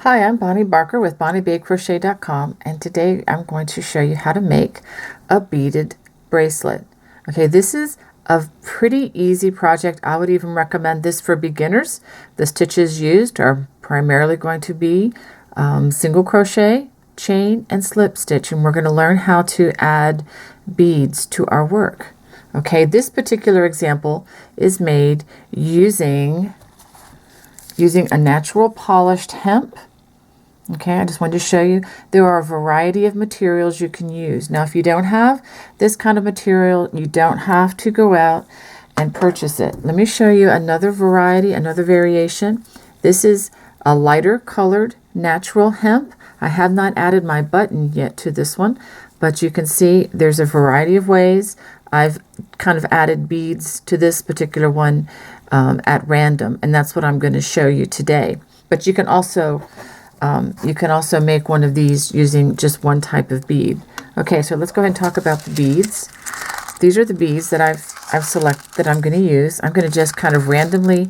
Hi, I'm Bonnie Barker with BonnieBeadedCrochet.com, and today I'm going to show you how to make a beaded bracelet. Okay, this is a pretty easy project. I would even recommend this for beginners. The stitches used are primarily going to be single crochet, chain, and slip stitch, and we're going to learn how to add beads to our work. Okay, this particular example is made using a natural polished hemp. Okay, I just wanted to show you there are a variety of materials you can use. Now, if you don't have this kind of material, you don't have to go out and purchase it. Let me show you another variety, another variation. This is a lighter colored natural hemp. I have not added my button yet to this one, but you can see there's a variety of ways. I've kind of added beads to this particular one at random, and that's what I'm going to show you today. But you can also make one of these using just one type of bead. Okay, so let's go ahead and talk about the beads. These are the beads that I've selected that I'm going to use. I'm going to just kind of randomly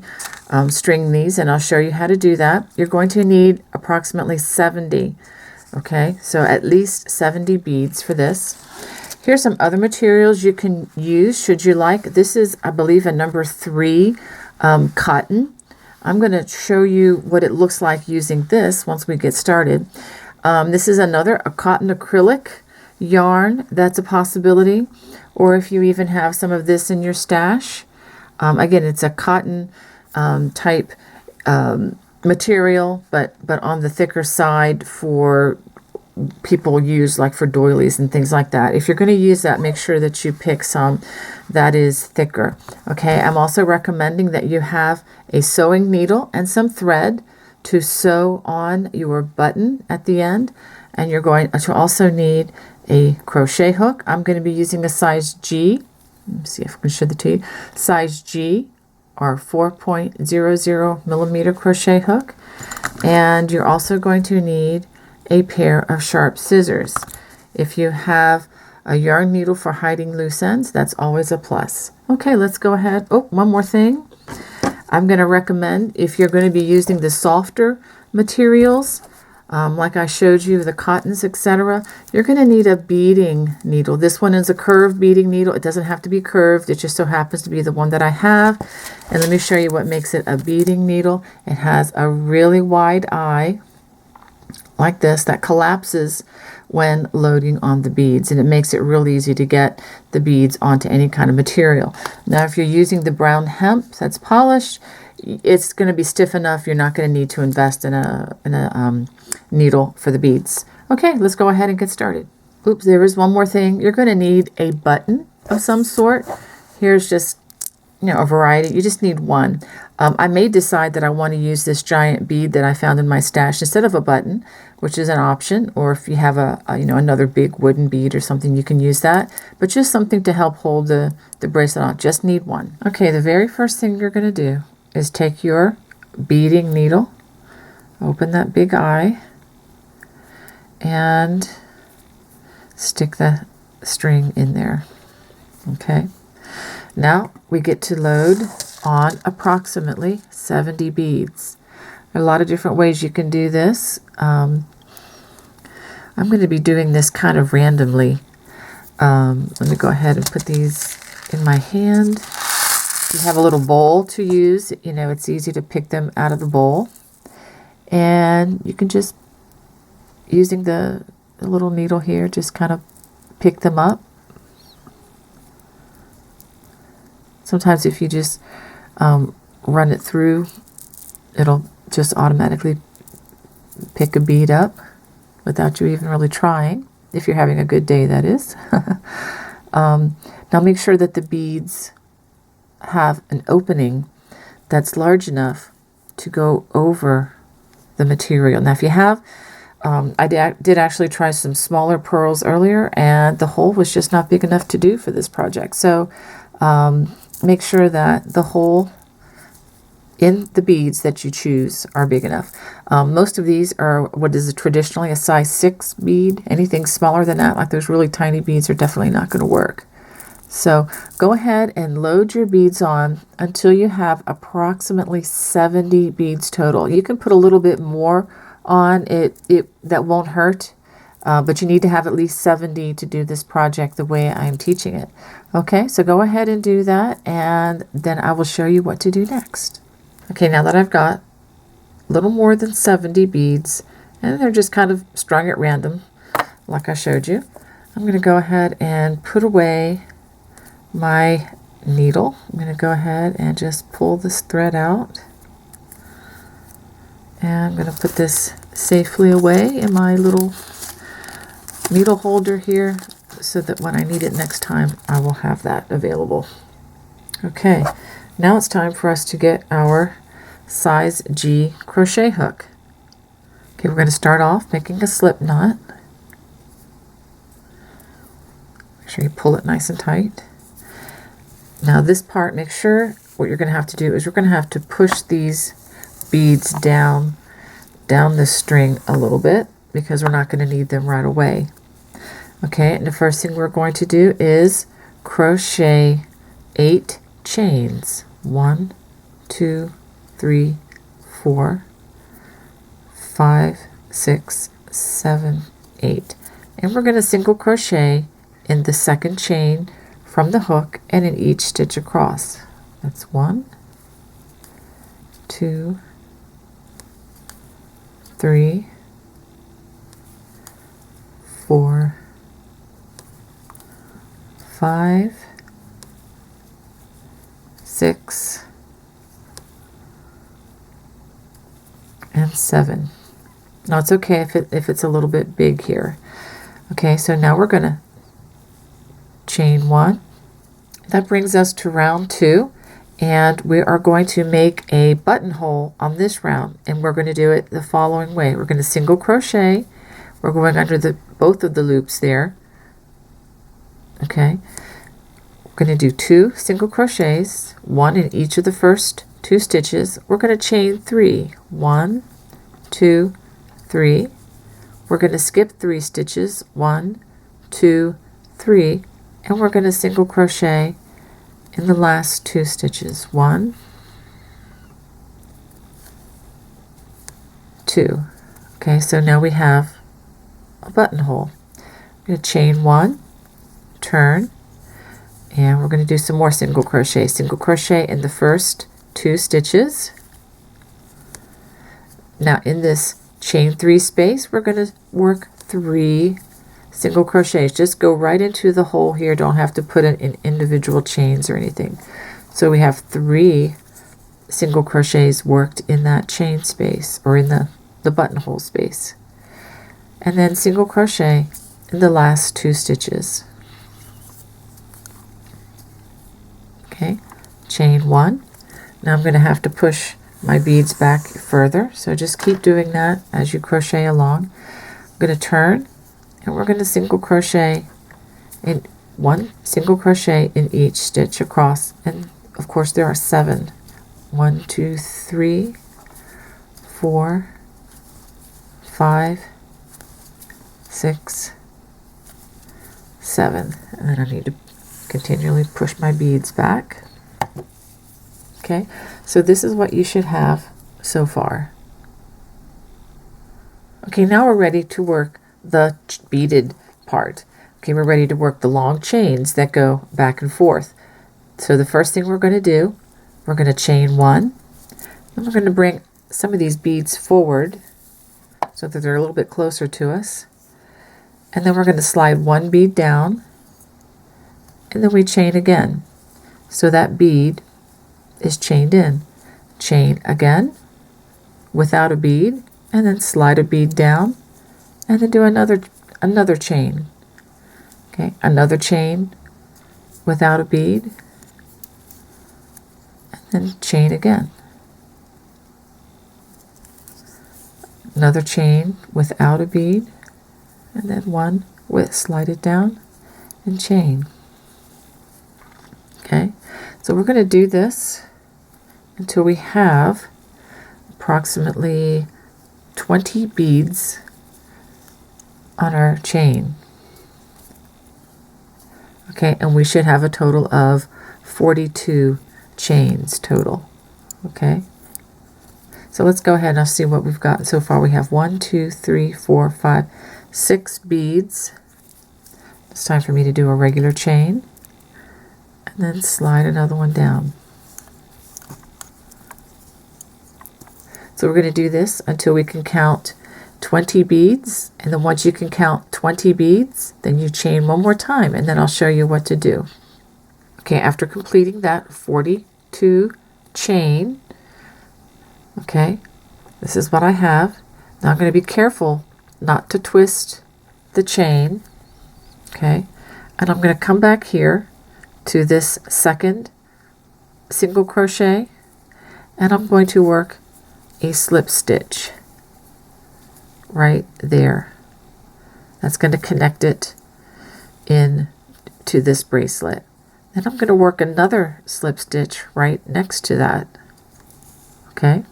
string these, and I'll show you how to do that. You're going to need approximately 70. Okay, so at least 70 beads for this. Here's some other materials you can use should you like. This is, I believe, a number 3 cotton. I'm going to show you what it looks like using this once we get started. This is a cotton acrylic yarn. That's a possibility. Or if you even have some of this in your stash. Again, it's a cotton type material, but on the thicker side for people use like for doilies and things like that. If you're going to use that, make sure that you pick some that is thicker. Okay, I'm also recommending that you have a sewing needle and some thread to sew on your button at the end, and you're going to also need a crochet hook. I'm going to be using a size G. Let me see if I can show the to you. Size G or 4.00 millimeter crochet hook, and you're also going to need a pair of sharp scissors. If you have a yarn needle for hiding loose ends, that's always a plus. Okay, let's go ahead. Oh, one more thing. I'm going to recommend, if you're going to be using the softer materials, like I showed you, the cottons, etc., you're going to need a beading needle. This one is a curved beading needle. It doesn't have to be curved. It just so happens to be the one that I have. And let me show you what makes it a beading needle. It has a really wide eye, like this, that collapses when loading on the beads, and it makes it real easy to get the beads onto any kind of material. Now, if you're using the brown hemp that's polished, it's going to be stiff enough. You're not going to need to invest in a needle for the beads. Okay, let's go ahead and get started. Oops, there is one more thing. You're going to need a button of some sort. Here's just a variety. You just need one. I may decide that I want to use this giant bead that I found in my stash instead of a button, which is an option. Or if you have another big wooden bead or something, you can use that. But just something to help hold the bracelet on. Just need one. Okay, the very first thing you're going to do is take your beading needle, open that big eye, and stick the string in there. Okay. Now we get to load on approximately 70 beads. There are a lot of different ways you can do this. I'm going to be doing this kind of randomly. Let me go ahead and put these in my hand. You have a little bowl to use. It's easy to pick them out of the bowl. And you can just, using the little needle here, just kind of pick them up. Sometimes if you just run it through, it'll just automatically pick a bead up without you even really trying, if you're having a good day, that is. Now make sure that the beads have an opening that's large enough to go over the material. Now if you have, I did actually try some smaller pearls earlier, and the hole was just not big enough to do for this project. So make sure that the hole in the beads that you choose are big enough. Most of these are what is traditionally a size 6 bead. Anything smaller than that, like those really tiny beads, are definitely not going to work. So go ahead and load your beads on until you have approximately 70 beads total. You can put a little bit more on, that won't hurt. But you need to have at least 70 to do this project the way I'm teaching it. Okay, so go ahead and do that, and then I will show you what to do next. Okay, now that I've got a little more than 70 beads, and they're just kind of strung at random, like I showed you, I'm going to go ahead and put away my needle. I'm going to go ahead and just pull this thread out. And I'm going to put this safely away in my little needle holder here so that when I need it next time, I will have that available. Okay, now it's time for us to get our size G crochet hook. Okay, we're going to start off making a slip knot. Make sure you pull it nice and tight. Now this part, make sure what you're going to have to do is we're going to have to push these beads down this string a little bit because we're not going to need them right away. Okay, and the first thing we're going to do is crochet 8 chains. 1, 2, 3, 4, 5, 6, 7, 8. And we're going to single crochet in the second chain from the hook and in each stitch across. That's 1, 2, 3, 4, 5, 6, and 7. Now it's okay if it's a little bit big here. Okay, so now we're going to chain 1. That brings us to round 2, and we are going to make a buttonhole on this round, and we're going to do it the following way. We're going to single crochet. We're going under both of the loops there. Okay, we're going to do 2 single crochets, 1 in each of the first 2 stitches. We're going to chain 3. 1, 2, 3. We're going to skip 3 stitches. 1, 2, 3. And we're going to single crochet in the last 2 stitches. 1, 2. Okay, so now we have a buttonhole. I'm going to chain 1, turn, and we're going to do some more single crochet. Single crochet in the first 2 stitches. Now in this chain 3 space, we're going to work 3 single crochets. Just go right into the hole here. Don't have to put it in individual chains or anything. So we have 3 single crochets worked in that chain space, or in the buttonhole space. And then single crochet in the last 2 stitches. Okay, chain 1. Now I'm going to have to push my beads back further, so just keep doing that as you crochet along. I'm going to turn, and we're going to single crochet in 1 single crochet in each stitch across, and of course there are 7. 1, 2, 3, 4, 5, 6, 7, and then I need to continually push my beads back. Okay, so this is what you should have so far. Okay, now we're ready to work the beaded part. Okay, we're ready to work the long chains that go back and forth. So the first thing we're going to do, we're going to chain 1, and we're going to bring some of these beads forward so that they're a little bit closer to us. And then we're going to slide 1 bead down, and then we chain again. So that bead is chained in. Chain again without a bead, and then slide a bead down, and then do another chain. Okay, another chain without a bead, and then chain again. Another chain without a bead, and then one with slide it down and chain. Okay, so we're going to do this until we have approximately 20 beads on our chain. Okay, and we should have a total of 42 chains total. Okay, So let's go ahead and I'll see what we've got so far. We have 1, 2, 3, 4, 5, 6 beads. It's time for me to do a regular chain and then slide another one down. So we're going to do this until we can count 20 beads, and then once you can count 20 beads, then you chain one more time, and then I'll show you what to do. Okay, after completing that 42 chain, okay, this is what I have. Now I'm going to be careful not to twist the chain, okay, and I'm going to come back here to this second single crochet, and I'm going to work a slip stitch right there. That's going to connect it in to this bracelet. Then I'm going to work another slip stitch right next to that. Okay.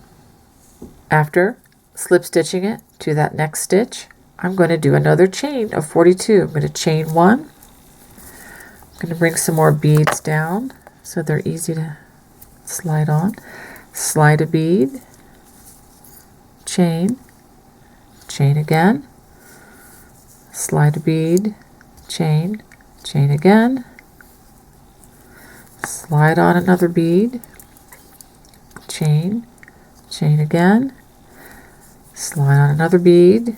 After slip stitching it to that next stitch, I'm going to do another chain of 42. I'm going to chain one. I'm going to bring some more beads down so they're easy to slide on. Slide a bead, chain, chain again, slide a bead, chain, chain again, slide on another bead, chain, chain again, slide on another bead,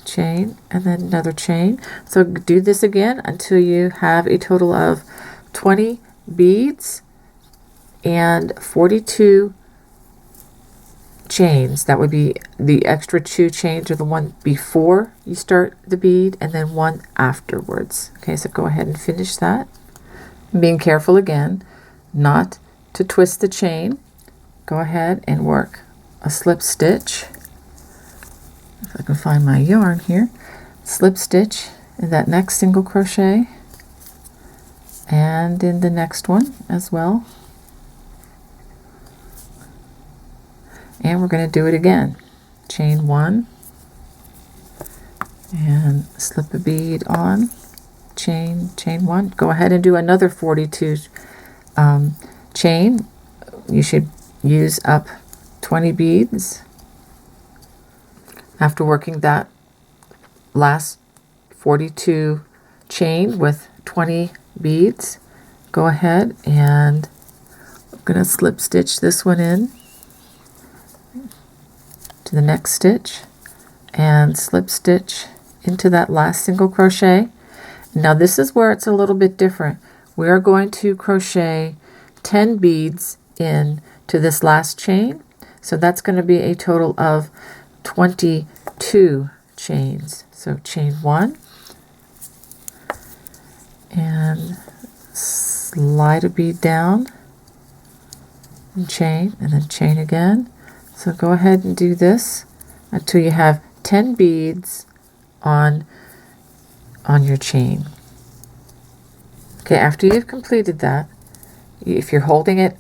chain, and then another chain. So do this again until you have a total of 20 beads and 42 chains. That would be the extra 2 chains, or the one before you start the bead and then one afterwards. Okay, so go ahead and finish that. Being careful again not to twist the chain. Go ahead and work a slip stitch. If I can find my yarn here. Slip stitch in that next single crochet and in the next one as well. And we're going to do it again. Chain one and slip a bead on, chain, chain one. Go ahead and do another 42 chain. You should use up 20 beads. After working that last 42 chain with 20 beads, go ahead and I'm going to slip stitch this one in to the next stitch and slip stitch into that last single crochet. Now this is where it's a little bit different. We are going to crochet 10 beads in to this last chain, so that's going to be a total of 22 chains. So chain one and slide a bead down and chain, and then chain again. So go ahead and do this until you have 10 beads on your chain. Okay, after you've completed that, if you're holding it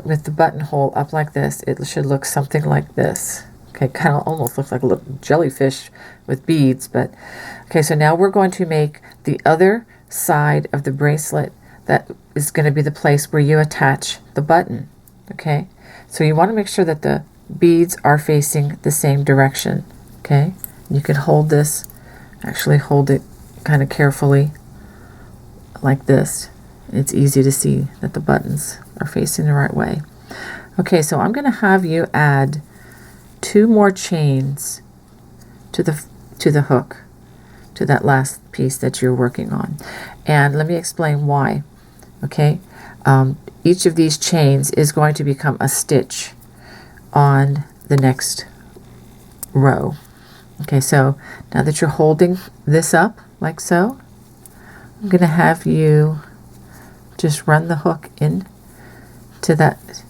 with the buttonhole up like this, it should look something like this. Okay, kind of almost looks like a little jellyfish with beads, but okay, so now we're going to make the other side of the bracelet. That is going to be the place where you attach the button. Okay, so you want to make sure that the beads are facing the same direction. Okay, you can hold this, actually hold it kind of carefully like this. It's easy to see that the buttons are facing the right way. Okay, so I'm going to have you add 2 more chains to the hook, to that last piece that you're working on. And let me explain why. Okay, each of these chains is going to become a stitch on the next row. Okay, so now that you're holding this up like so, I'm going to have you just run the hook in to that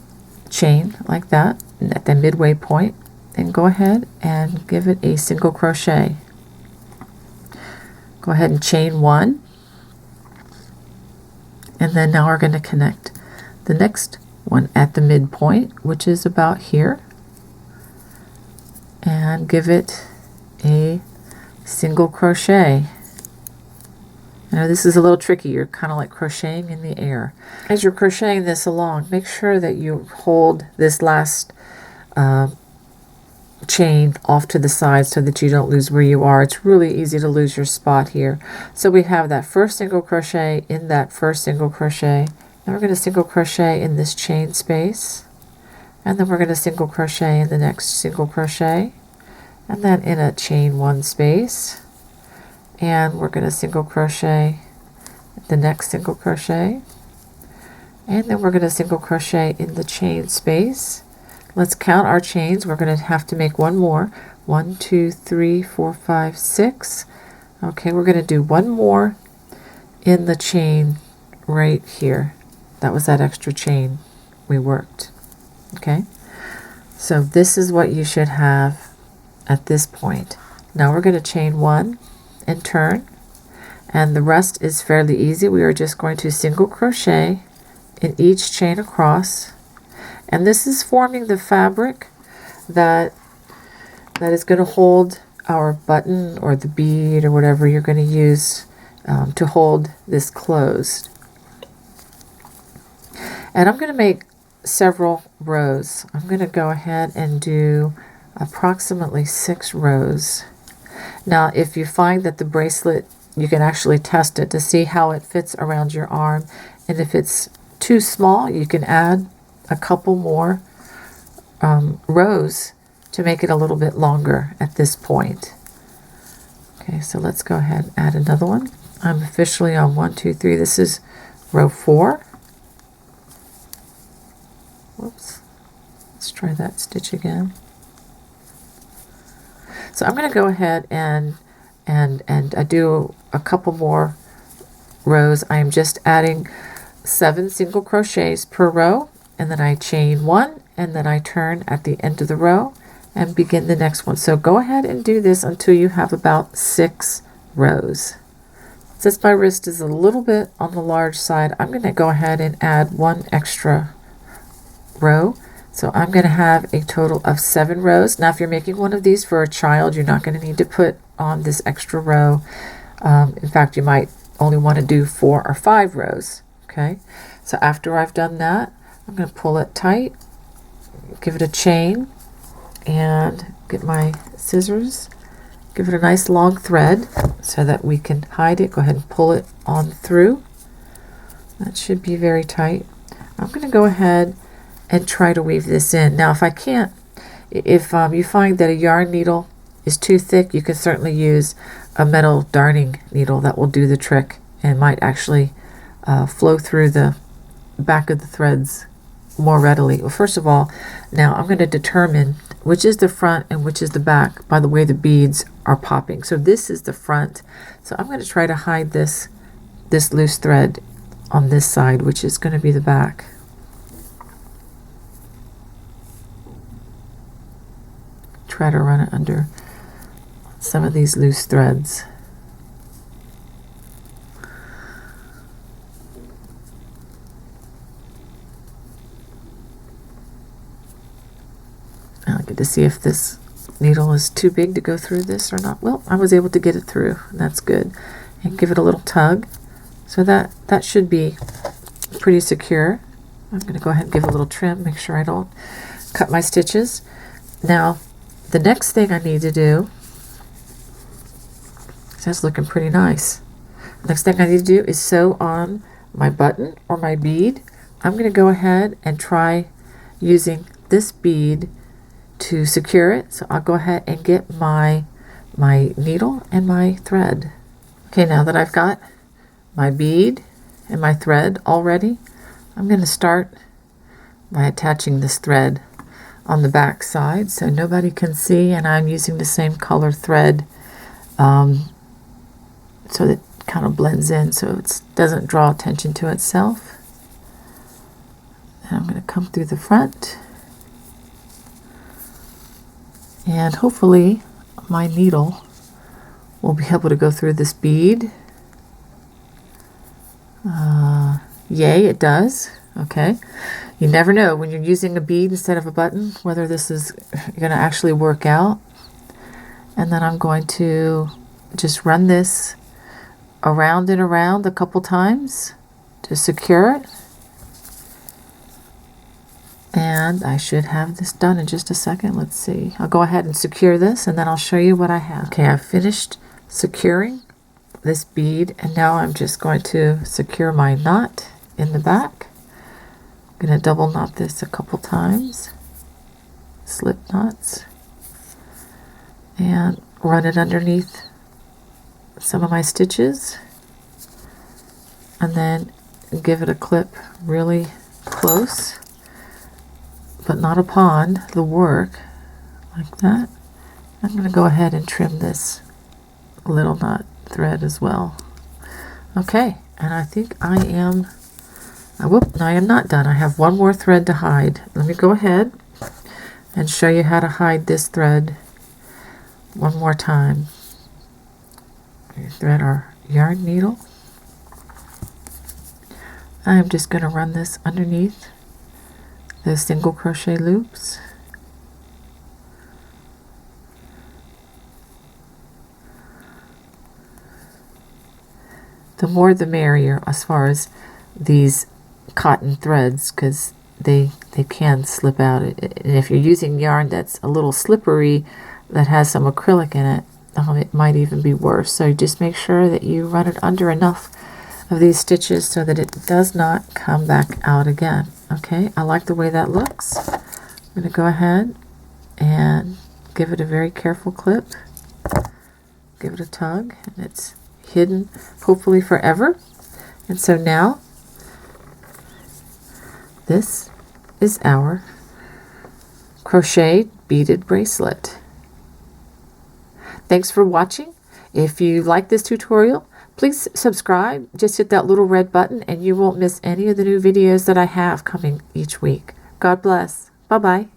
chain like that, and at the midway point, and go ahead and give it a single crochet. Go ahead and chain one, and then now we're going to connect the next one at the midpoint, which is about here, and give it a single crochet. Now this is a little tricky. You're kind of like crocheting in the air. As you're crocheting this along, make sure that you hold this last chain off to the side so that you don't lose where you are. It's really easy to lose your spot here. So we have that first single crochet in that first single crochet. Now we're going to single crochet in this chain space, and then we're going to single crochet in the next single crochet, and then in a chain one space, and we're going to single crochet the next single crochet, and then we're going to single crochet in the chain space. Let's count our chains. We're going to have to make one more. 1, 2, 3, 4, 5, 6. Okay, we're going to do one more in the chain right here. That was that extra chain we worked. Okay, so this is what you should have at this point. Now we're going to chain one and turn, and the rest is fairly easy. We are just going to single crochet in each chain across. And this is forming the fabric that is going to hold our button or the bead or whatever you're going to use to hold this closed. And I'm going to make several rows. I'm going to go ahead and do approximately 6 rows. Now, if you find that the bracelet, you can actually test it to see how it fits around your arm. And if it's too small, you can add a couple more rows to make it a little bit longer at this point. Okay, so let's go ahead and add another one. I'm officially on 1, 2, 3. This is row 4. Whoops. Let's try that stitch again. So I'm going to go ahead and I do a couple more rows. I am just adding 7 single crochets per row, and then I chain one, and then I turn at the end of the row and begin the next one. So go ahead and do this until you have about 6 rows. Since my wrist is a little bit on the large side, I'm going to go ahead and add 1 extra row. So I'm going to have a total of 7 rows. Now if you're making one of these for a child, you're not going to need to put on this extra row. In fact, you might only want to do 4 or 5 rows. Okay, so after I've done that, I'm going to pull it tight, give it a chain, and get my scissors, give it a nice long thread so that we can hide it. Go ahead and pull it on through. That should be very tight. I'm going to go ahead and try to weave this in. Now if I can't, if you find that a yarn needle is too thick, you can certainly use a metal darning needle. That will do the trick and might actually flow through the back of the threads more readily. Well, first of all, now I'm going to determine which is the front and which is the back by the way the beads are popping. So this is the front. So I'm going to try to hide this loose thread on this side, which is going to be the back. Try to run it under some of these loose threads. I get to see if this needle is too big to go through this or not. Well, I was able to get it through. That's good. And give it a little tug. So that should be pretty secure. I'm going to go ahead and give it a little trim, make sure I don't cut my stitches. Now, the next thing I need to do, that's looking pretty nice. Next thing I need to do is sew on my button or my bead. I'm going to go ahead and try using this bead to secure it. So I'll go ahead and get my needle and my thread. Okay, now that I've got my bead and my thread all ready, I'm going to start by attaching this thread on the back side so nobody can see, and I'm using the same color thread so that it kind of blends in so it doesn't draw attention to itself. And I'm going to come through the front, and hopefully my needle will be able to go through this bead. Yay, it does. Okay, you never know when you're using a bead instead of a button whether this is going to actually work out. And then I'm going to just run this around and around a couple times to secure it. And And I should have this done in just a second. Let's see. I'll go ahead and secure this and then I'll show you what I have. Okay, I've finished securing this bead and now I'm just going to secure my knot in the back. I'm going to double knot this a couple times. Slip knots. And run it underneath some of my stitches. And then give it a clip really close, but not upon the work, like that. I'm going to go ahead and trim this little knot thread as well. Okay, and I think I am, whoop, no, I am not done. I have one more thread to hide. Let me go ahead and show you how to hide this thread one more time. We thread our yarn needle. I'm just going to run this underneath the single crochet loops. The more the merrier as far as these cotton threads, because they can slip out. And if you're using yarn that's a little slippery, that has some acrylic in it, it might even be worse. So just make sure that you run it under enough of these stitches so that it does not come back out again. Okay, I like the way that looks. I'm going to go ahead and give it a very careful clip. Give it a tug, and it's hidden hopefully forever. And so now this is our crocheted beaded bracelet. Thanks for watching. If you like this tutorial, please subscribe. Just hit that little red button and you won't miss any of the new videos that I have coming each week. God bless. Bye-bye.